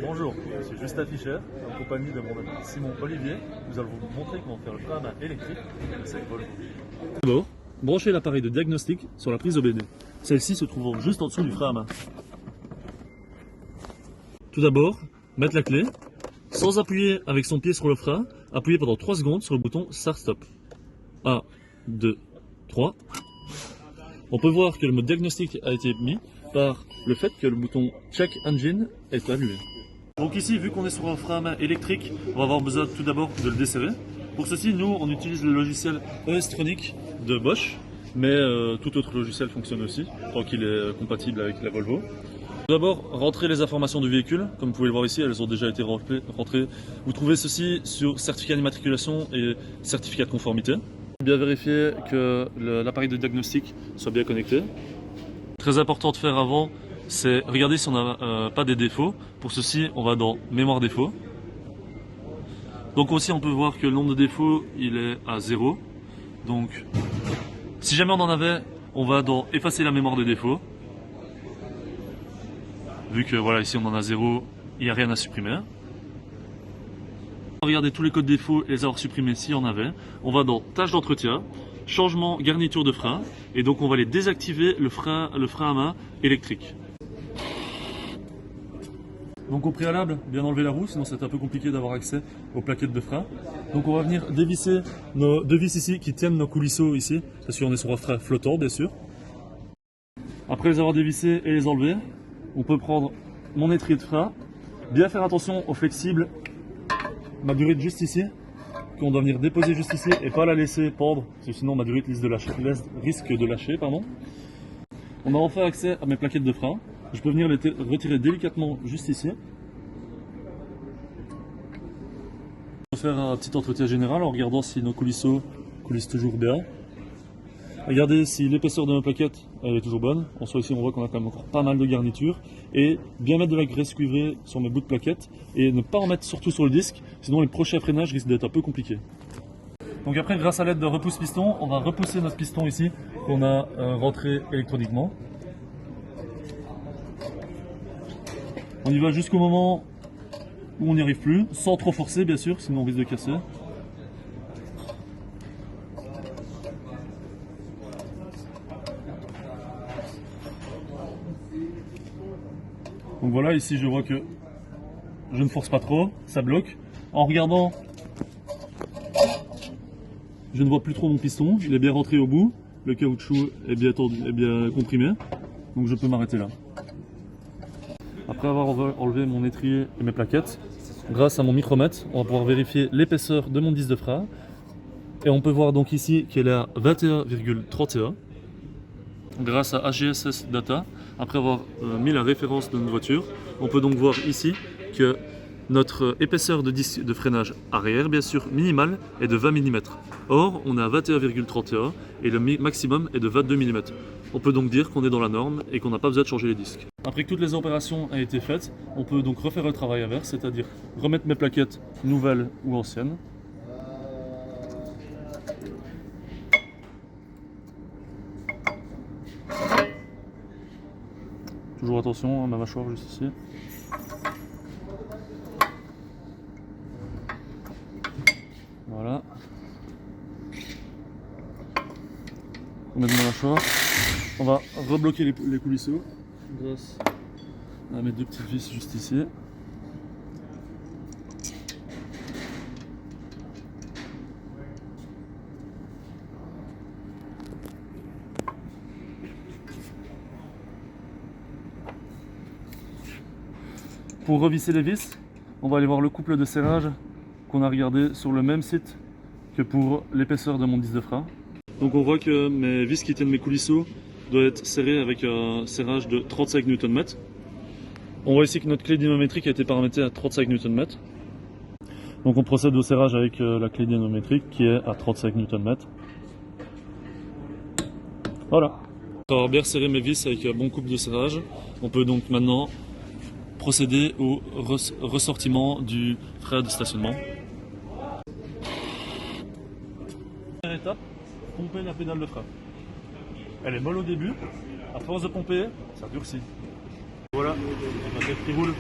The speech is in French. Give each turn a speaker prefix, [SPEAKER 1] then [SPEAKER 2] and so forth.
[SPEAKER 1] Bonjour, je suis Justin Fischer, en compagnie de mon ami Simon Olivier. Nous allons vous montrer comment faire le frein à main électrique de cette Volvo. D'abord, branchez l'appareil de diagnostic sur la prise OBD. Celle-ci se trouvant juste en dessous du frein à main. Tout d'abord, mettre la clé, sans appuyer avec son pied sur le frein, appuyez pendant 3 secondes sur le bouton Start-Stop. 1, 2, 3. On peut voir que le mode diagnostic a été mis par le fait que le bouton Check Engine est allumé. Donc ici, vu qu'on est sur un frein à main électrique, on va avoir besoin tout d'abord de le desserrer. Pour ceci, nous, on utilise le logiciel ES-Tronic de Bosch, mais tout autre logiciel fonctionne aussi, tant qu'il est compatible avec la Volvo. Tout d'abord, rentrez les informations du véhicule. Comme vous pouvez le voir ici, elles ont déjà été rentrées. Vous trouvez ceci sur certificat d'immatriculation et certificat de conformité. Bien vérifier que l'appareil de diagnostic soit bien connecté. Très important de faire avant, c'est regarder si on n'a pas des défauts. Pour ceci, on va dans mémoire défauts. Donc aussi, on peut voir que le nombre de défauts, il est à 0. Donc, si jamais on en avait, on va dans effacer la mémoire de défauts. Vu que voilà, ici on en a 0, il n'y a rien à supprimer. Regardez tous les codes défauts et les avoir supprimés s'il y en avait. On va dans tâches d'entretien, changement, garniture de frein, et donc on va aller désactiver le frein à main électrique. Donc au préalable, bien enlever la roue, sinon c'est un peu compliqué d'avoir accès aux plaquettes de frein. Donc on va venir dévisser nos deux vis ici qui tiennent nos coulisseaux ici, parce qu'on est sur un frein flottant bien sûr. Après les avoir dévissés et les enlever, on peut prendre mon étrier de frein, bien faire attention au flexible, ma durite juste ici, qu'on doit venir déposer juste ici et pas la laisser pendre, parce que sinon ma durite risque de lâcher. On a enfin accès à mes plaquettes de frein. Je peux venir les retirer délicatement juste ici. On va faire un petit entretien général en regardant si nos coulisseaux coulissent toujours bien. Regardez si l'épaisseur de ma plaquette elle est toujours bonne. En soi ici on voit qu'on a quand même encore pas mal de garniture. Et bien mettre de la graisse cuivrée sur mes bouts de plaquettes et ne pas en mettre surtout sur le disque, sinon les prochains freinages risquent d'être un peu compliqués. Donc après, grâce à l'aide de repousse piston, on va repousser notre piston ici qu'on a rentré électroniquement. On y va jusqu'au moment où on n'y arrive plus, sans trop forcer bien sûr, sinon on risque de casser. Donc voilà, ici je vois que je ne force pas trop, ça bloque. En regardant, je ne vois plus trop mon piston, il est bien rentré au bout, le caoutchouc est bien comprimé, donc je peux m'arrêter là. Après avoir enlevé mon étrier et mes plaquettes, grâce à mon micromètre, on va pouvoir vérifier l'épaisseur de mon disque de frein. Et on peut voir donc ici qu'elle est à 21,31. Grâce à HGSS Data, après avoir mis la référence de notre voiture, on peut donc voir ici que notre épaisseur de disque de freinage arrière, bien sûr minimale, est de 20 mm. Or, on est à 21,31 et le maximum est de 22 mm. On peut donc dire qu'on est dans la norme et qu'on n'a pas besoin de changer les disques. Après que toutes les opérations aient été faites, on peut donc refaire le travail inverse, c'est-à-dire remettre mes plaquettes nouvelles ou anciennes. Toujours attention à ma mâchoire juste ici. Voilà. On met ma mâchoire. On va rebloquer les coulisseaux grâce à mes deux petites vis juste ici. Pour revisser les vis, on va aller voir le couple de serrage qu'on a regardé sur le même site que pour l'épaisseur de mon disque de frein. Donc on voit que mes vis qui tiennent mes coulisseaux doivent être serrées avec un serrage de 35 Nm. On voit ici que notre clé dynamométrique a été paramétrée à 35 Nm. Donc on procède au serrage avec la clé dynamométrique qui est à 35 Nm. Voilà. Après avoir bien serré mes vis avec un bon couple de serrage, on peut donc maintenant procéder au ressortiment du frein de stationnement. Première étape, pomper la pédale de frein. Elle est molle au début, à force de pomper, ça durcit. Voilà, ma tête qui roule.